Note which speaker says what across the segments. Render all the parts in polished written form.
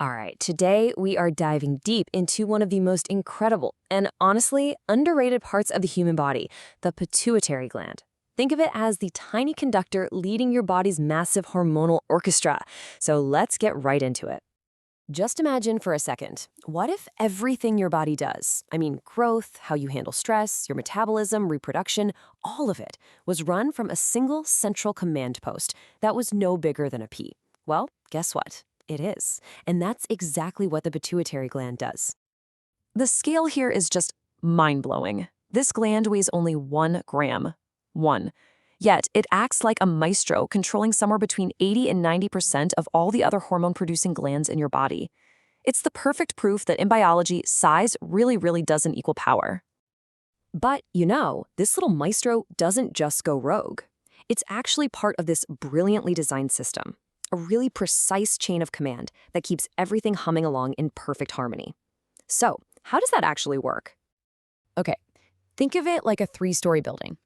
Speaker 1: All right, today we are diving deep into one of the most incredible and honestly underrated parts of the human body, the pituitary gland. Think of it as the tiny conductor leading your body's massive hormonal orchestra. So let's get right into it. Just imagine for a second, what if everything your body does, growth, how you handle stress, your metabolism, reproduction, all of it, was run from a single central command post that was no bigger than a pea? Well, guess what? It is. And that's exactly what the pituitary gland does. The scale here is just mind-blowing. This gland weighs only 1 gram. 1. Yet, it acts like a maestro, controlling somewhere between 80 and 90% of all the other hormone-producing glands in your body. It's the perfect proof that in biology, size really doesn't equal power. But, this little maestro doesn't just go rogue. It's actually part of this brilliantly designed system, a really precise chain of command that keeps everything humming along in perfect harmony. So, how does that actually work? Okay, think of it like a 3-story building.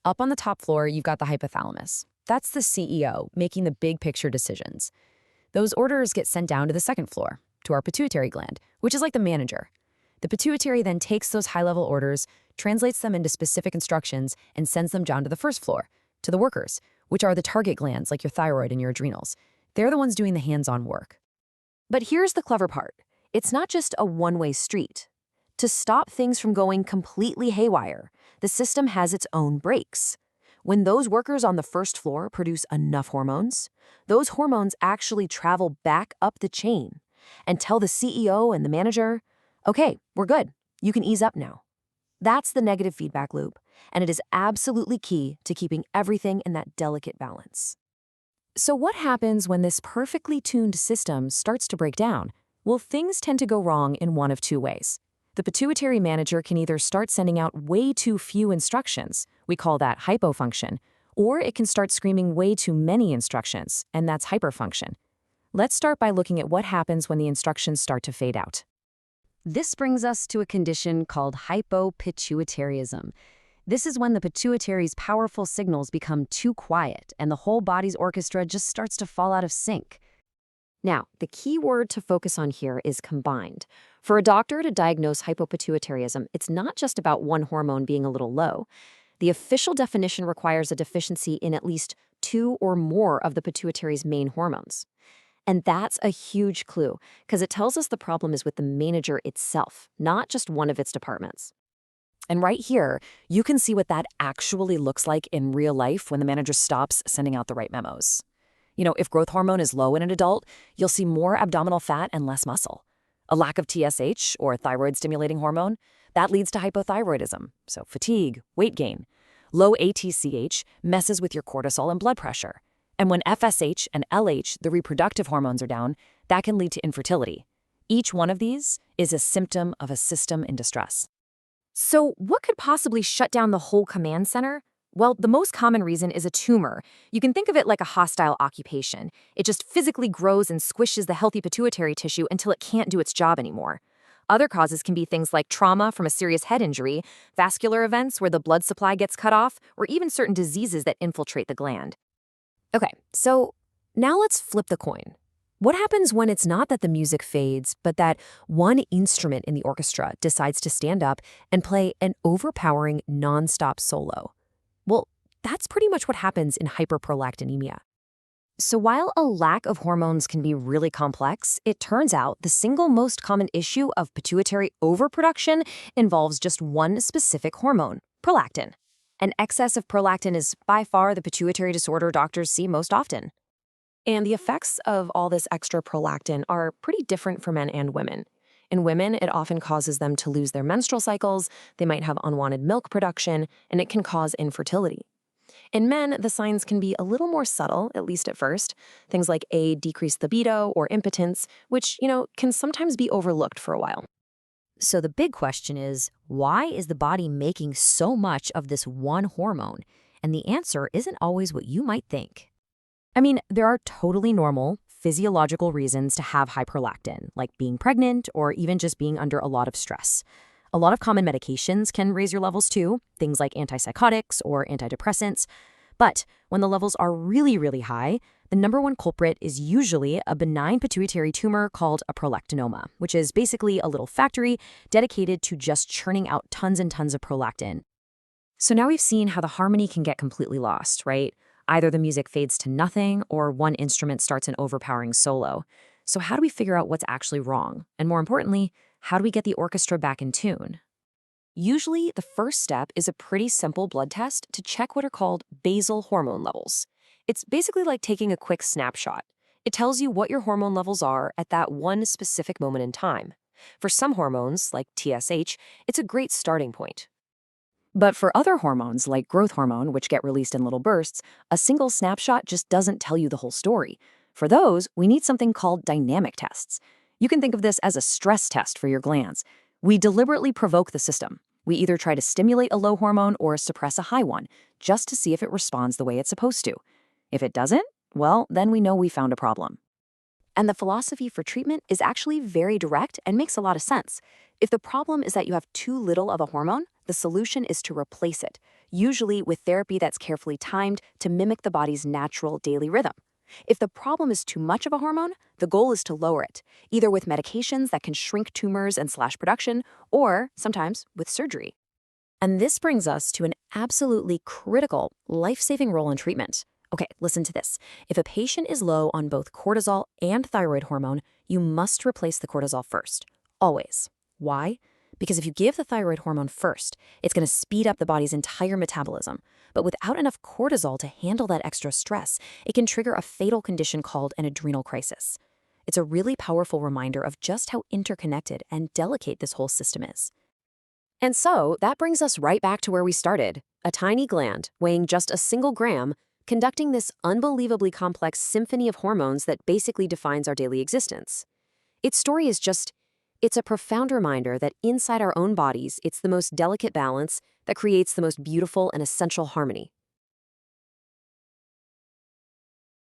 Speaker 1: Up on the top floor, you've got the hypothalamus. That's the CEO making the big picture decisions. Those orders get sent down to the second floor, to our pituitary gland, which is like the manager. The pituitary then takes those high-level orders, translates them into specific instructions, and sends them down to the first floor, to the workers, which are the target glands like your thyroid and your adrenals. They're the ones doing the hands-on work. But here's the clever part. It's not just a one-way street. To stop things from going completely haywire, the system has its own brakes. When those workers on the first floor produce enough hormones, those hormones actually travel back up the chain and tell the CEO and the manager, okay, we're good. You can ease up now. That's the negative feedback loop, and it is absolutely key to keeping everything in that delicate balance. So what happens when this perfectly tuned system starts to break down? Well, things tend to go wrong in one of two ways. The pituitary manager can either start sending out way too few instructions, we call that hypofunction, or it can start screaming way too many instructions, and that's hyperfunction. Let's start by looking at what happens when the instructions start to fade out. This brings us to a condition called hypopituitarism. This is when the pituitary's powerful signals become too quiet and the whole body's orchestra just starts to fall out of sync. Now, the key word to focus on here is combined. For a doctor to diagnose hypopituitarism, it's not just about one hormone being a little low. The official definition requires a deficiency in at least 2 or more of the pituitary's main hormones. And that's a huge clue, because it tells us the problem is with the manager itself, not just one of its departments. And right here, you can see what that actually looks like in real life when the manager stops sending out the right memos. If growth hormone is low in an adult, you'll see more abdominal fat and less muscle. A lack of TSH, or thyroid-stimulating hormone, that leads to hypothyroidism, so fatigue, weight gain. Low ATCH messes with your cortisol and blood pressure. And when FSH and LH, the reproductive hormones, are down, that can lead to infertility. Each one of these is a symptom of a system in distress. So what could possibly shut down the whole command center? Well, the most common reason is a tumor. You can think of it like a hostile occupation. It just physically grows and squishes the healthy pituitary tissue until it can't do its job anymore. Other causes can be things like trauma from a serious head injury, vascular events where the blood supply gets cut off, or even certain diseases that infiltrate the gland. Okay, so now let's flip the coin. What happens when it's not that the music fades, but that one instrument in the orchestra decides to stand up and play an overpowering, non-stop solo? Well, that's pretty much what happens in hyperprolactinemia. So while a lack of hormones can be really complex, it turns out the single most common issue of pituitary overproduction involves just one specific hormone, prolactin. An excess of prolactin is by far the pituitary disorder doctors see most often. And the effects of all this extra prolactin are pretty different for men and women. In women, it often causes them to lose their menstrual cycles, they might have unwanted milk production, and it can cause infertility. In men, the signs can be a little more subtle, at least at first. Things like a decreased libido or impotence, which, can sometimes be overlooked for a while. So the big question is, why is the body making so much of this one hormone? And the answer isn't always what you might think. There are totally normal, physiological reasons to have high prolactin, like being pregnant or even just being under a lot of stress. A lot of common medications can raise your levels too, things like antipsychotics or antidepressants. But when the levels are really high,
Speaker 2: The number one culprit is usually a benign pituitary tumor called a prolactinoma, which is basically a little factory dedicated to just churning out tons and tons of prolactin.
Speaker 1: So now we've seen how the harmony can get completely lost, right? Either the music fades to nothing or one instrument starts an overpowering solo. So how do we figure out what's actually wrong? And more importantly, how do we get the orchestra back in tune? Usually, the first step is a pretty simple blood test to check what are called basal hormone levels. It's basically like taking a quick snapshot. It tells you what your hormone levels are at that one specific moment in time. For some hormones, like TSH, it's a great starting point. But for other hormones, like growth hormone, which get released in little bursts, a single snapshot just doesn't tell you the whole story. For those, we need something called dynamic tests. You can think of this as a stress test for your glands. We deliberately provoke the system. We either try to stimulate a low hormone or suppress a high one, just to see if it responds the way it's supposed to. If it doesn't, well, then we know we found a problem. And the philosophy for treatment is actually very direct and makes a lot of sense. If the problem is that you have too little of a hormone, the solution is to replace it, usually with therapy that's carefully timed to mimic the body's natural daily rhythm. If the problem is too much of a hormone, the goal is to lower it, either with medications that can shrink tumors and slash production, or sometimes with surgery. And this brings us to an absolutely critical, life-saving role in treatment. Okay, listen to this. If a patient is low on both cortisol and thyroid hormone, you must replace the cortisol first. Always. Why? Because if you give the thyroid hormone first, it's going to speed up the body's entire metabolism. But without enough cortisol to handle that extra stress, it can trigger a fatal condition called an adrenal crisis. It's a really powerful reminder of just how interconnected and delicate this whole system is. And so, that brings us right back to where we started. A tiny gland, weighing just a single gram, conducting this unbelievably complex symphony of hormones that basically defines our daily existence. Its story is it's a profound reminder that inside our own bodies, it's the most delicate balance that creates the most beautiful and essential harmony.